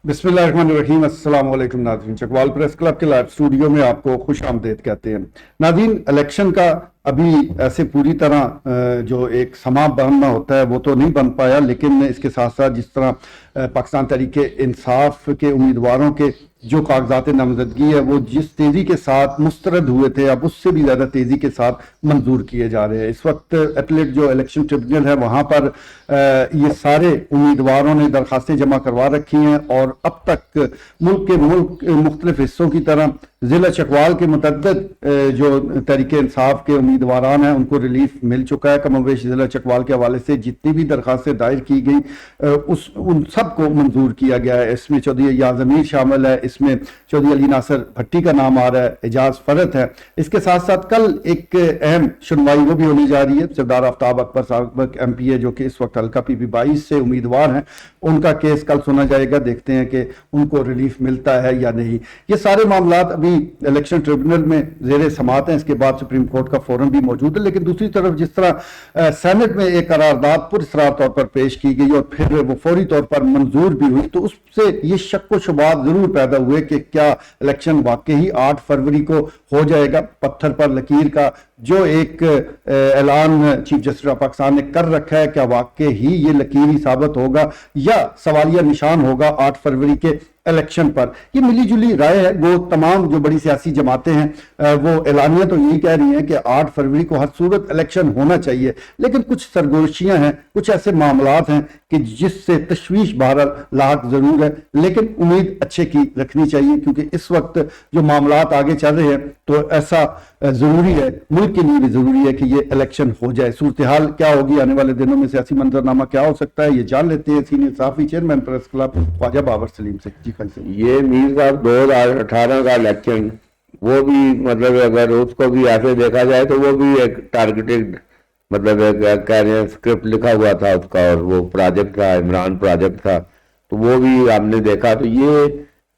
बिस्मिल्लाहिर्रहमानिर्रहीम। अस्सलाम वालेकुम नाज़रीन, चकवाल प्रेस क्लब के लाइव स्टूडियो में आपको खुश आमदीद कहते हैं। नाज़रीन, इलेक्शन का अभी ऐसे पूरी तरह जो एक समा बनना होता है वो तो नहीं बन पाया, लेकिन इसके साथ साथ जिस तरह पाकिस्तान तहरीके इंसाफ के उम्मीदवारों के जो कागजात नामजदगी है वो जिस तेज़ी के साथ मुस्तरद हुए थे, अब उससे भी ज़्यादा तेज़ी के साथ मंजूर किए जा रहे हैं। इस वक्त एपलेट जो इलेक्शन ट्रिब्यूनल है वहाँ पर ये सारे उम्मीदवारों ने दरखास्तें जमा करवा रखी हैं और अब तक मुल्क के मुख्तलिफ हिस्सों की तरह ज़िला चकवाल के मुतअद्दिद जो तहरीके इंसाफ के उम्मीदवारान हैं उनको रिलीफ मिल चुका है। कमोबेश ज़िला चकवाल के हवाले से जितनी भी दरखास्तें दायर की गई उन सब को मंजूर किया गया है। इसमें चौधरी याज़मीर शामिल है, इसमें चौधरी अली नासर भट्टी का नाम आ रहा है, एजाज फरत है। इसके साथ साथ कल एक अहम सुनवाई वो भी होने जा रही है। सरदार आफ्ताब अकबर साहब MP जो कि इस वक्त हल्का PP 22 से उम्मीदवार हैं, उनका केस कल सुना जाएगा। देखते हैं कि उनको रिलीफ मिलता है या नहीं। ये सारे मामलात अभी इलेक्शन ट्रिब्यूनल में ज़ेरे समात हैं। इसके बाद सुप्रीम कोर्ट का फोरम भी मौजूद है। लेकिन दूसरी तरफ जिस तरह सेनेट में एक करारदाद पुरस्रार तौर पर पेश की गई और फिर वो फौरी तौर पर मंजूर भी हुई, तो उससे ये शक व शुबात जरूर पैदा हुए कि क्या इलेक्शन वाकई 8 फरवरी को हो जाएगा। पत्थर पर लकीर का जो एक ऐलान चीफ जस्टिस ऑफ पाकिस्तान ने कर रखा है, क्या वाकई ही ये लकीरी साबित होगा या सवालिया निशान होगा 8 फरवरी के इलेक्शन पर। ये मिली जुली राय है। वो तमाम जो बड़ी सियासी जमातें हैं वो ऐलानियां तो यही कह रही हैं कि 8 फरवरी को हर सूरत इलेक्शन होना चाहिए, लेकिन कुछ सरगोशियां हैं, कुछ ऐसे मामलात हैं कि जिससे तशवीश बहरहाल लाक जरूर है, लेकिन उम्मीद अच्छे की रखनी चाहिए क्योंकि इस वक्त जो मामलात आगे चल रहे हैं तो ऐसा जरूरी है, मुल्क के लिए भी जरूरी है कि ये इलेक्शन हो जाए। सूरत हाल क्या होगी आने वाले दिनों में, सियासी मंजरनामा क्या हो सकता है, ये जान लेते हैं सीनियर सहाफी chairman press club Khawaja Babar Saleem से। जी ये मीर साहब 2018 का इलेक्शन, वो भी मतलब अगर उसको भी ऐसे देखा जाए तो वो भी एक टारगेटेड मतलब कह रहे हैं स्क्रिप्ट लिखा हुआ था उसका, और वो प्रोजेक्ट था, इमरान प्रोजेक्ट था, तो वो भी आपने देखा। तो ये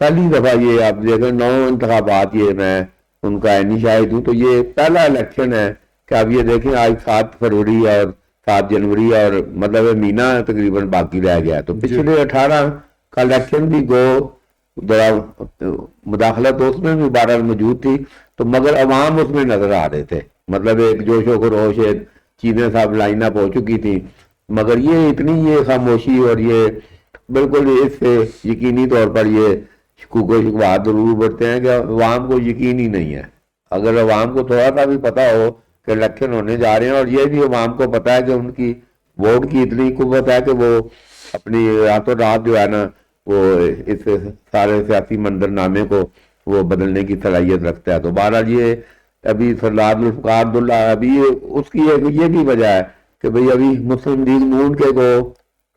पहली दफा ये आप देखें 9 इंतखाबात ये मैं उनका ऐनी शाहिद हूँ, तो ये पहला इलेक्शन है कि आप ये देखें आज 7 फरवरी और 7 जनवरी और मतलब महीना तकरीबन बाकी रह गया। तो पिछले 18 का इलेक्शन भी गो मुदाखलत तो उसमें भी बहरहाल मौजूद थी, तो मगर अवाम उसमें नजर आ रहे थे, मतलब एक जोशो खरोश चीजें सब लाइन अप हो चुकी थी, मगर ये इतनी ये खामोशी और ये बिल्कुल इससे यकीनी तौर पर ये शुकुबात जरूर बढ़ते हैं कि अवाम को यकीन ही नहीं है। अगर अवाम को थोड़ा सा भी पता हो कि इलेक्शन होने जा रहे हैं, और ये भी अवाम को पता है कि उनकी वोट की इतनी कुव्वत है कि वो अपनी रातों रात जो है ना वो इस सारे सियासी मंजरनामे को वो बदलने की सलाहियत रखता है। तो बहरहाल ये अभी सरदार जुल्फ़िकार अब्दुल्ला अभी उसकी ये भी वजह है कि भाई अभी मुस्लिम लीग नून के को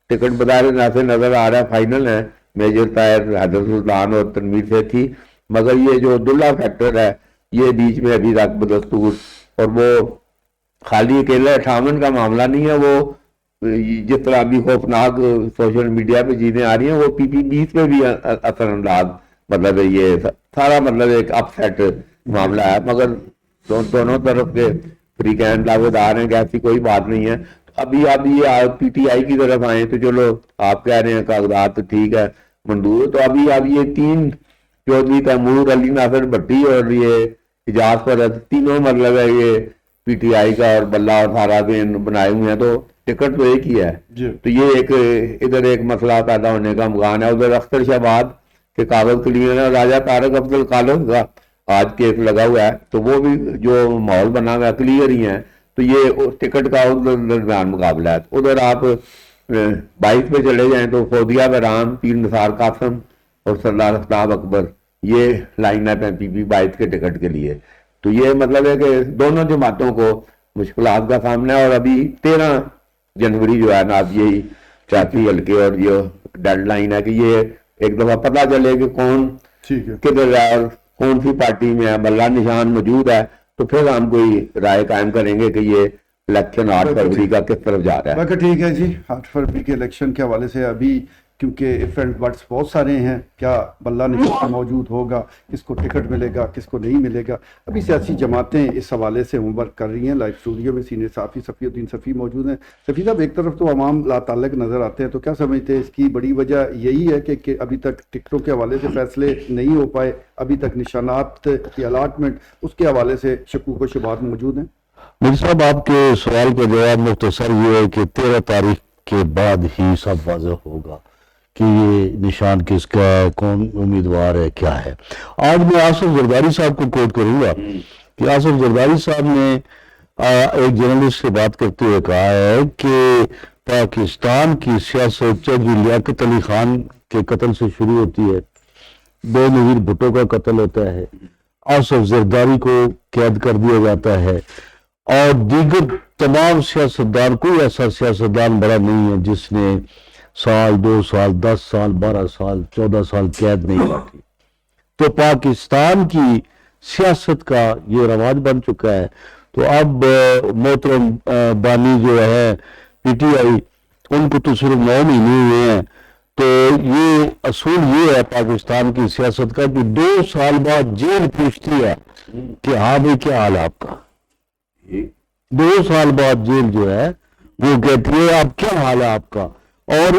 टिकट बदारे से नजर आ रहा है, फाइनल है मेजर ताहिर, हैदर सुल्तान और तनवीर से थी, मगर ये जो अब्दुल्ला फैक्टर है ये बीच में अभी तक बदस्तूर, और वो खाली अकेला 58 का मामला नहीं है, वो जिस तरह अभी खौफनाक सोशल मीडिया पे चीजें आ रही हैं वो PP 20 पे भी असरअंदाज मतलब ये सारा मतलब एक अपसेट मामला है। मगर दोनों तरफ के फ्रीकैंड दावेदार हैं कि ऐसी कोई बात नहीं है। तो अभी आप ये PTI की तरफ आए तो चलो आप कह रहे हैं कागजात तो ठीक है मंजूर, तो अभी आप ये 3 चौधरी तैमूर, अली नासर भट्टी और ये एजाज फरत तीनों मतलब है ये PTI का और बल्ला और सारा बनाए हुए हैं, तो टिकट तो एक ही है। तो ये एक इधर एक मसला पैदा होने का अमकान है। उधर अख्तर शहबाद के कागज क्लियर है, राजा तारक अब्दुल कालम का आज केस लगा हुआ है, तो वो भी जो माहौल बना हुआ है क्लियर ही है। तो ये टिकट का उधर दरमियान मुकाबला है। उधर आप 22 पे चले जाएं तो फौदिया बराम, पीर निसार कासम और सरदार आफ्ताब अकबर ये लाइन अप है PP 22 के टिकट के लिए। तो ये मतलब है कि दोनों जमातों को मुश्किलात का सामना है। और अभी 13 जनवरी जो है ना अब यही चाची हल्के और ये डेडलाइन है कि ये एक दफा पता चले कि कौन किधर है और कौन सी पार्टी में है, बल्ला निशान मौजूद है, तो फिर हम कोई राय कायम करेंगे कि ये इलेक्शन 8 फरवरी का किस तरफ जा रहा है। ठीक है जी, 8 फरवरी के इलेक्शन के हवाले से अभी کیونکہ اف اینڈ بٹس بہت سارے ہیں، کیا بلہ نشستہ موجود ہوگا، کس کو ٹکٹ ملے گا، کس کو نہیں ملے گا. ابھی سیاسی جماعتیں اس حوالے سے ہوم ورک کر رہی ہیں. لائیو اسٹوڈیو میں سینئر صحافی صفی الدین صفی موجود ہیں. صفی صاحب، ایک طرف تو عوام لا تعلق نظر آتے ہیں، تو کیا سمجھتے ہیں اس کی بڑی وجہ یہی ہے کہ ابھی تک ٹکٹوں کے حوالے سے فیصلے نہیں ہو پائے، ابھی تک نشانات کی الاٹمنٹ اس کے حوالے سے شکوک و شبہات موجود ہیں؟ میر صاحب، آپ کے سوال کا جواب مختصر یہ ہے کہ 13 تاریخ کے بعد ہی سب واضح ہوگا کہ یہ نشان کس کا ہے، کون امیدوار ہے، کیا ہے. آج میں آصف زرداری صاحب کو کوٹ کروں گا کہ آصف زرداری صاحب نے ایک جرنلسٹ سے بات کرتے ہوئے کہا ہے کہ پاکستان کی سیاست جو لیاقت علی خان کے قتل سے شروع ہوتی ہے، بے نظیر بھٹو کا قتل ہوتا ہے، آصف زرداری کو قید کر دیا جاتا ہے، اور دیگر تمام سیاستدان، کوئی ایسا سیاستدان بڑا نہیں ہے جس نے 1 2 سال 10 سال 12 سال 14 سال قید نہیں کاٹی. تو پاکستان کی سیاست کا یہ رواج بن چکا ہے. تو اب محترم بانی جو ہے پی ٹی آئی، ان کو تو صرف 9 مہینے ہوئے ہیں. تو یہ اصول یہ ہے پاکستان کی سیاست کا کہ 2 سال بعد جیل پوچھتی ہے کہ ہاں بھائی کیا حال ہے آپ کا. 2 سال بعد جیل جو ہے وہ کہتی ہے آپ کیا حال ہے آپ کا. اور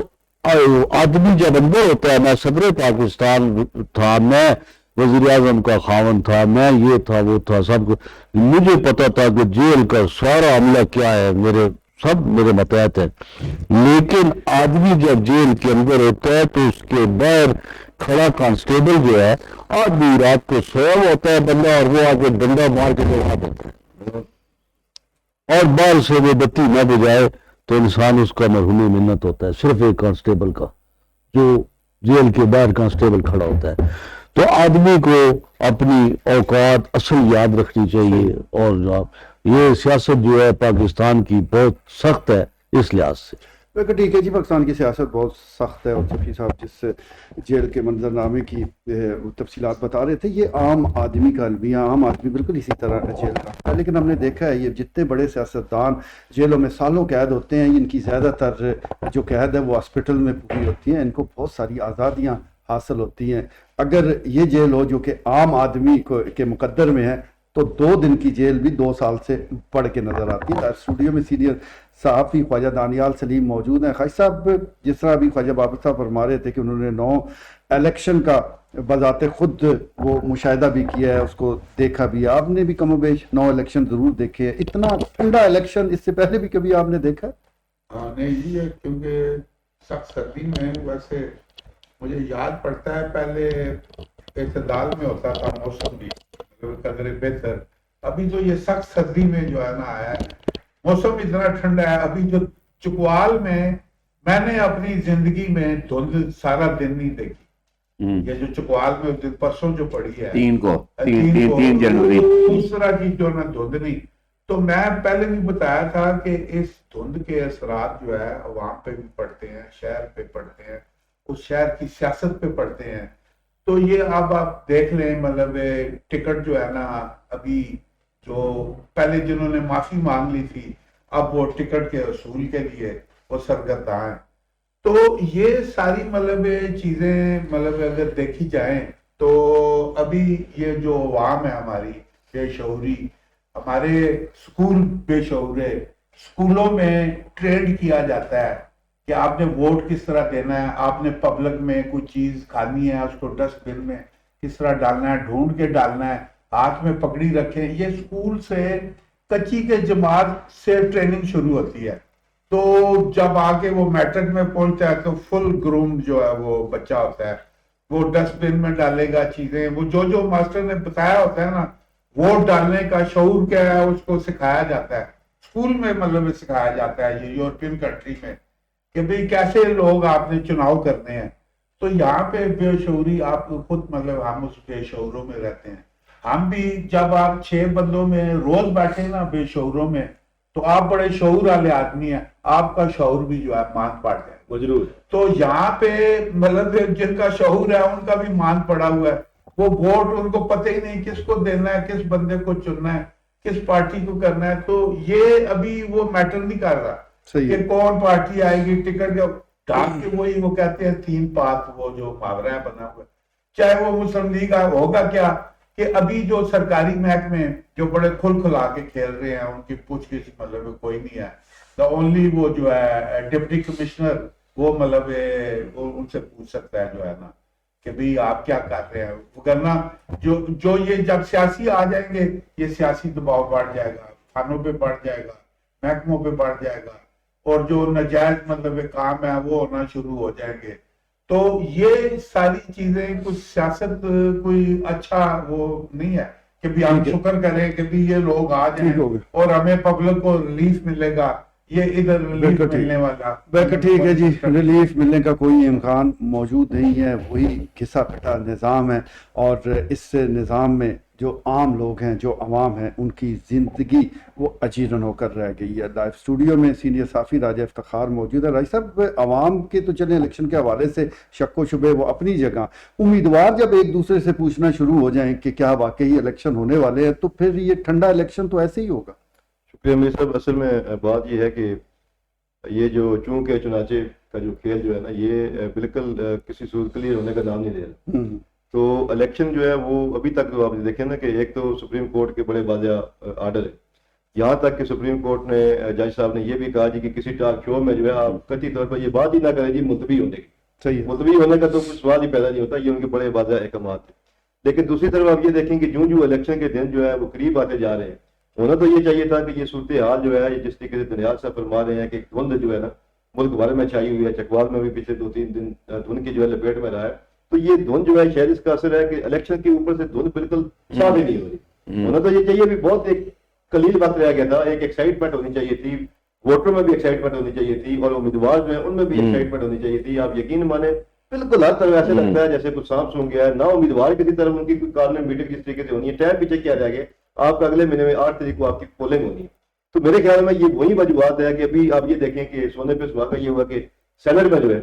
آدمی جب اندر ہوتا ہے، میں صدر پاکستان تھا، میں وزیر اعظم کا خاوند تھا، میں یہ تھا وہ تھا، سب مجھے پتا تھا کہ جیل کا سارا عملہ کیا ہے، سب میرے متحد ہیں. لیکن آدمی جب جیل کے اندر ہوتا ہے تو اس کے باہر کھڑا کانسٹیبل جو ہے، آدمی رات کو سویا ہوتا ہے بندہ، اور وہ آگے ڈنڈا مار کے لگا دیتا ہے، اور باہر سے وہ بتی نہ بجائے تو انسان اس کا مرہون منت ہوتا ہے. صرف ایک کانسٹیبل کا، جو جیل کے باہر کانسٹیبل کھڑا ہوتا ہے. تو آدمی کو اپنی اوقات اصل یاد رکھنی چاہیے. اور یہ سیاست جو ہے پاکستان کی بہت سخت ہے اس لحاظ سے. ٹھیک ہے جی، پاکستان کی سیاست بہت سخت ہے، اور صفی صاحب جس جیل کے منظرنامے کی تفصیلات بتا رہے تھے، یہ عام آدمی کا المیہ، عام آدمی بالکل اسی طرح جیل کا ہے. لیکن ہم نے دیکھا ہے یہ جتنے بڑے سیاستدان جیلوں میں سالوں قید ہوتے ہیں، ان کی زیادہ تر جو قید ہے وہ ہاسپٹل میں پوری ہوتی ہیں، ان کو بہت ساری آزادیاں حاصل ہوتی ہیں. اگر یہ جیل ہو جو کہ عام آدمی کے مقدر میں ہے، تو 2 دن کی جیل بھی 2 سال سے بڑھ کے نظر آتی ہے. اسٹوڈیو میں سینئر صحافی خواجہ دانیال سلیم موجود ہیں. خواجہ صاحب، جس طرح ابھی خواجہ بابر صاحب فرما رہے تھے کہ انہوں نے 9 الیکشن کا بذات خود وہ مشاہدہ بھی کیا ہے، اس کو دیکھا بھی، آپ نے بھی کم و بیش 9 الیکشن ضرور دیکھے ہیں. اتنا ٹھنڈا الیکشن اس سے پہلے بھی کبھی آپ نے دیکھا؟ نہیں جی، کیونکہ سخت سردی میں ویسے مجھے یاد پڑتا ہے پہلے اعتدال میں ہوتا تھا موسم بھی قدر بہتر. ابھی تو یہ سخت سردی میں جو ہے نا آیا ہے، موسم اتنا ٹھنڈا ہے. ابھی جو چکوال میں نے اپنی زندگی میں دھند سارا دن نہیں دیکھی. یہ جو چکوال میں پرسوں جو پڑی ہے 3 جنوری، اس طرح کی جو نا دھند نہیں. تو میں پہلے بھی بتایا تھا کہ اس دھند کے اثرات جو ہے عوام پہ بھی پڑتے ہیں، شہر پہ پڑتے ہیں، اس شہر کی سیاست پہ پڑتے ہیں. تو یہ اب آپ دیکھ لیں، مطلب ٹکٹ جو ہے نا، ابھی جو پہلے جنہوں نے معافی مانگ لی تھی، اب وہ ٹکٹ کے اصول کے لیے وہ سرگرداں ہیں. تو یہ ساری مطلب چیزیں مطلب اگر دیکھی جائیں تو ابھی یہ جو عوام ہے ہماری بے شعوری، ہمارے سکول بے شعور ہے. سکولوں میں ٹرینڈ کیا جاتا ہے کہ آپ نے ووٹ کس طرح دینا ہے، آپ نے پبلک میں کوئی چیز کھانی ہے، اس کو ڈسٹ بن میں کس طرح ڈالنا ہے، ڈھونڈ کے ڈالنا ہے، ہاتھ میں پکڑی رکھیں. یہ سکول سے کچی کے جماعت سے ٹریننگ شروع ہوتی ہے. تو جب آگے وہ میٹرک میں پہنچتا ہے تو فل گروم جو ہے وہ بچہ ہوتا ہے، وہ ڈسٹ بن میں ڈالے گا چیزیں، وہ جو ماسٹر نے بتایا ہوتا ہے نا، ووٹ ڈالنے کا شعور کیا ہے اس کو سکھایا جاتا ہے اسکول میں. مطلب سکھایا جاتا ہے یہ یورپین کنٹری میں کہ بھئی کیسے لوگ آپ نے چناؤ کرنے ہیں. تو یہاں پہ بے شعوری آپ خود مطلب ہم اس بے شعوروں میں رہتے ہیں. ہم بھی جب آپ 6 بندوں میں روز بیٹھے نا بے شعوروں میں، تو آپ بڑے شعور والے آدمی ہیں، آپ کا شعور بھی جو ہے مان پڑ جائے ضرور. تو یہاں پہ مطلب جن کا شعور ہے ان کا بھی مان پڑا ہوا ہے. وہ ووٹ ان کو پتہ ہی نہیں کس کو دینا ہے، کس بندے کو چننا ہے، کس پارٹی کو کرنا ہے. تو یہ ابھی وہ میٹر نہیں کر رہا کہ کون پارٹی آئے گی ٹکٹ. ढाक के वही वो कहते हैं 3 पात, वो जो मुहावरा है बना हुआ है। चाहे वो मुस्लिम लीग होगा क्या कि अभी जो सरकारी महकमे जो बड़े खुल खुला के खेल रहे हैं, उनकी पूछगिछ मतलब कोई नहीं है। द ओनली वो जो है डिप्टी कमिश्नर, वो मतलब वो उनसे पूछ सकता है जो है ना कि भाई आप क्या कर रहे हैं, वरना जो ये जब सियासी आ जाएंगे, ये सियासी दबाव बढ़ जाएगा, थानों पे बढ़ जाएगा, महकमों पे बढ़ जाएगा, और जो नाजायज मतलब काम है वो होना शुरू हो जाएंगे। तो ये सारी चीजें कुछ सियासत कोई अच्छा वो नहीं है कि भी हम शुक्र करें कि भी ये लोग आ जाएं और हमें पब्लिक को रिलीफ मिलेगा, ये इधर रिलीफ मिलने वाला बिल्कुल ठीक है जी, रिलीफ मिलने का कोई इम्कान मौजूद नहीं है। वही घिसा पिटा निज़ाम है, और इस निज़ाम में जो आम लोग हैं, जो अवाम हैं, उनकी ज़िंदगी वो अजीरन होकर रह गई है। लाइव स्टूडियो में सीनियर साफ़ी राजा इफ्तिखार मौजूद है। राजा साहब, अवाम के तो चले इलेक्शन के हवाले से शक व शुबे वो अपनी जगह, उम्मीदवार जब एक दूसरे से पूछना शुरू हो जाएं कि क्या वाकई इलेक्शन होने वाले हैं, तो फिर ये ठंडा इलेक्शन तो ऐसे ही होगा। शुक्रिया मेरे साहब। असल में बात ये है कि ये जो चूंकि चुनाचे का जो खेल जो है ना, ये बिल्कुल किसी सूरत क्लियर होने का नाम नहीं ले रहा। तो इलेक्शन जो है वो अभी तक तो आप देखें ना कि एक तो सुप्रीम कोर्ट के बड़े वाज़ेह आर्डर है, यहाँ तक कि सुप्रीम कोर्ट ने, जज साहब ने ये भी कहा जी कि किसी टॉक शो में जो है आप कथित तौर पर ये बात ही ना करें जी मुलतवी होने की। सही है, मुलतवी होने का तो कुछ सवाल ही पैदा नहीं होता, ये उनके बड़े वाज़ेह अहकामात है। लेकिन दूसरी तरफ आप ये देखें कि जो इलेक्शन के दिन जो है वो करीब आते जा रहे हैं, होना तो ये चाहिए था कि ये सूरत हाल जो है, ये जिस तरीके से दनियाल साहब फरमा रहे हैं कि धुंध जो है ना मुल्क भर में छाई हुई है, चकवाल में भी पिछले 2-3 दिन धुंध की जो है लपेट में रहा है। तो ये धुंध जो है शायद इसका असर है कि इलेक्शन के ऊपर से धुंध बिल्कुल साफ ही नहीं हो रही। होना तो ये चाहिए भी बहुत एक कलील वक्त रह गया था, एक एक्साइटमेंट होनी चाहिए थी, वोटरों में भी एक्साइटमेंट होनी चाहिए थी, और उम्मीदवार जो है उनमें भी एक्साइटमेंट होनी चाहिए थी। आप यकीन माने बिल्कुल हर तरह ऐसे लगता है जैसे कुछ सांप सूंघ गया है ना। उम्मीदवार किसी तरफ उनकी कोई कार्नर मीटिंग किस तरीके से होनी है, टाइम पीछे किया जाएगा। आपका अगले महीने में 8 तारीख को आपकी पोलिंग होनी है। तो मेरे ख्याल में ये वही वजूहत है कि अभी आप ये देखें कि सोने पे सुहागा ये हुआ कि सेनेट में जो है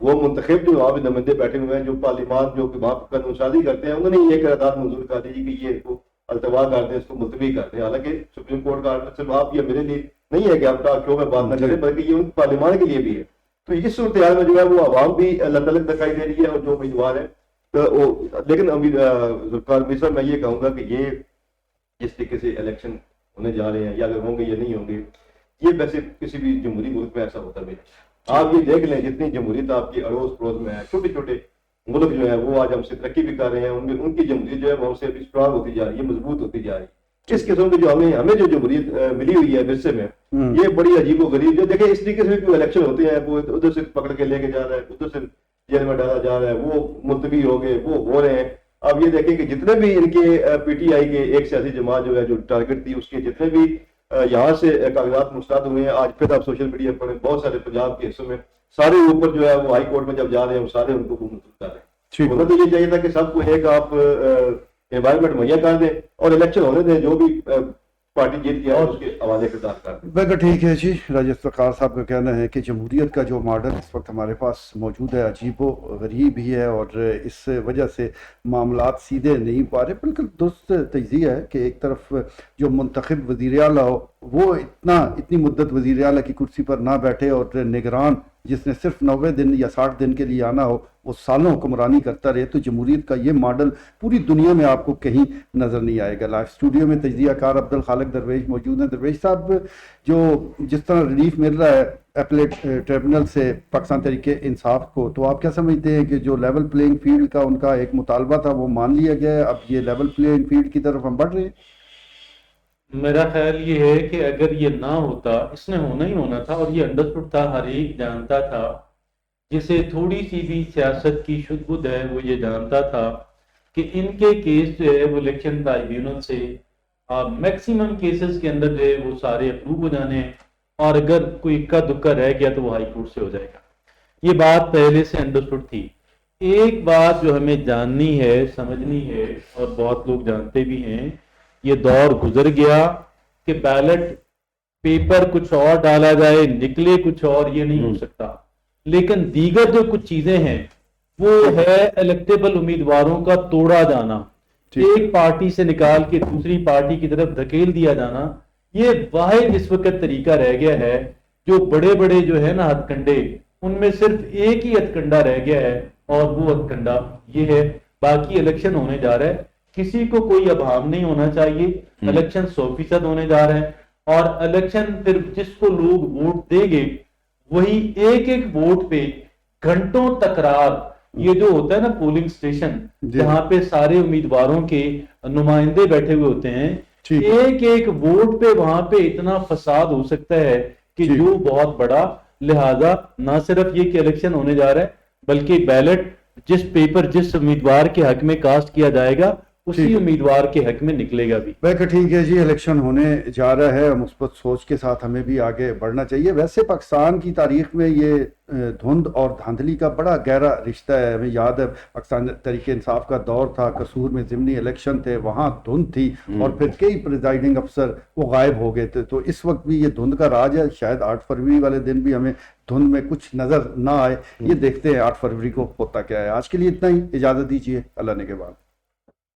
वो मुंतखब जो वहाँ नुमाइंदे बैठे हुए हैं, जो पार्लियामान जो वहाँ कानून साजी करते हैं, उन्होंने ये करारदाद मंजूर कर दी कि ये इसको अल्तवा कर दें, इसको मुलतवी कर दें। हालांकि सुप्रीम कोर्ट का आर्डर सिर्फ आप या मेरे लिए नहीं है कि आप टॉक शो में बात ना करें, बल्कि ये उन पार्लियामान के लिए भी है। तो इस सूरत हाल में जो है वो आवाम भी अलग अलग दिखाई दे रही है, और जो उम्मीदवार है तो लेकिन जुल्फिकार मीर साहब, मैं ये कहूँगा कि ये जिस तरीके से इलेक्शन होने जा रहे हैं, या अगर होंगे या नहीं होंगे, ये वैसे किसी भी जमहूरी मुल्क में ऐसा होता नहीं। आप ये देख लें जितनी जमहूरियत आपकी अड़ोस पड़ोस में है, छोटे छोटे मुल्क जो है वो आज हमसे तरक्की भी कर रहे हैं, उनमें उनकी जमहूरियत जो है वो हमसे अभी स्ट्रांग होती जा रही है, मजबूत होती जा रही है। इस किस्म की जो हमें जो जमहूरियत मिली हुई है विरसे में, ये बड़ी अजीब व गरीब, जो देखें इस तरीके से भी इलेक्शन होते हैं, वो उधर से पकड़ के लेके जा रहा है, उधर से जेल में डाला जा रहा है, वो मुलतवी हो गए, वो हो रहे हैं। अब ये देखें कि जितने भी इनके पीटीआई के एक सियासी जमात जो है जो टारगेट थी, उसके जितने भी यहाँ से कागजात मुस्तरद हुए हैं, आज फिर आप सोशल मीडिया पर बहुत सारे पंजाब के हिस्सों में सारे ऊपर जो है वो हाई कोर्ट में जब जा रहे हैं, वो सारे उनको मुस्तरद कर रहे हैं। होना तो ये चाहिए था कि सबको एक आप एनवायरमेंट मुहैया कर दें और इलेक्शन होने दें, जो भी पार्टी जीत गया उसके हवाले किरदार कर दें। बिल्कुल ठीक है जी। राजा इफ्तिखार साहब का कहना है कि जमहूरियत का जो मॉडल इस वक्त हमारे पास मौजूद है अजीबो गरीब भी है, और इस वजह से मामलात सीधे नहीं पा रहे। बिल्कुल दुरुस्त तजिया है कि एक तरफ जो मुंतखब वज़ीर आला हो वो इतनी मुद्दत वज़ीर आला की कुर्सी पर ना बैठे, और निगरान जिसने सिर्फ 90 दिन या 60 दिन के लिए आना हो वो सालों हुक्मरानी करता रहे। तो जमहूरियत का ये मॉडल पूरी दुनिया में आपको कहीं नज़र नहीं आएगा। लाइव स्टूडियो में तजिया कार अब्दुल खालिक दरवेश मौजूद हैं। दरवेश साहब, जो जिस तरह रिलीफ मिल रहा है अपीलेट ट्रिब्यूनल से पाकिस्तान तहरीक इंसाफ को, तो आप क्या समझते हैं कि जो लेवल प्लेइंग फील्ड का उनका एक मुतालबा था वो मान लिया गया है, अब ये लेवल प्लेइंग फील्ड की तरफ हम बढ़ रहे हैं? मेरा ख्याल ये है कि अगर ये ना होता, इसने होना ही होना था, और ये अंडरस्टूड था, हर एक जानता था, जिसे थोड़ी सी भी सियासत की शुद्ध है वो ये जानता था कि इनके केस जो है वो इलेक्शन ट्राइब्यूनल से मैक्सिमम केसेस के अंदर जो है वो सारे अप्रूव हो जाने हैं, और अगर कोई इक्का दुक्का रह गया तो वो हाई कोर्ट से हो जाएगा। ये बात पहले से अंडरस्टूड थी। एक बात जो हमें जाननी है, समझनी है, और बहुत लोग जानते भी हैं, ये दौर गुजर गया कि बैलेट पेपर कुछ और डाला जाए निकले कुछ और, ये नहीं हो सकता। लेकिन दीगर जो कुछ चीजें हैं वो है इलेक्टेबल उम्मीदवारों का तोड़ा जाना, एक पार्टी से निकाल के दूसरी पार्टी की तरफ धकेल दिया जाना। ये वाहिद इस वक्त तरीका रह गया है जो बड़े बड़े जो है ना हथकंडे ان میں صرف ایک ہی ہتھکنڈا رہ گیا ہے اور وہ ہتھکنڈا یہ ہے، باقی الیکشن ہونے جا رہا ہے، کسی کو کوئی ابہام نہیں ہونا چاہیے، الیکشن 100% ہونے جا رہا ہے، اور الیکشن پھر جس کو لوگ ووٹ دیں گے وہی ایک ایک ووٹ پہ گھنٹوں تکرار، یہ جو ہوتا ہے نا پولنگ اسٹیشن جہاں پہ سارے امیدواروں کے نمائندے بیٹھے ہوئے ہوتے ہیں، ایک ایک ووٹ پہ وہاں پہ اتنا فساد ہو سکتا ہے کہ جو بہت بڑا، لہذا نہ صرف یہ کہ الیکشن ہونے جا رہا ہے بلکہ بیلٹ جس پیپر جس امیدوار کے حق میں کاسٹ کیا جائے گا اسی امیدوار کے حق میں نکلے گا بھی۔ بلکہ ٹھیک ہے جی، الیکشن ہونے جا رہا ہے، مثبت سوچ کے ساتھ ہمیں بھی آگے بڑھنا چاہیے۔ ویسے پاکستان کی تاریخ میں یہ دھند اور دھاندلی کا بڑا گہرا رشتہ ہے۔ ہمیں یاد ہے پاکستان تحریک انصاف کا دور تھا، قصور میں ضمنی الیکشن تھے، وہاں دھند تھی اور پھر کئی پریزائڈنگ افسر وہ غائب ہو گئے تھے، تو اس وقت بھی یہ دھند کا راج ہے۔ شاید 8 فروری والے دن بھی ہمیں دھند میں کچھ نظر نہ آئے، یہ دیکھتے ہیں 8 فروری کو ہوتا کیا ہے۔ آج کے لیے اتنا ہی، اجازت دیجیے، اللہ نے کے بعد۔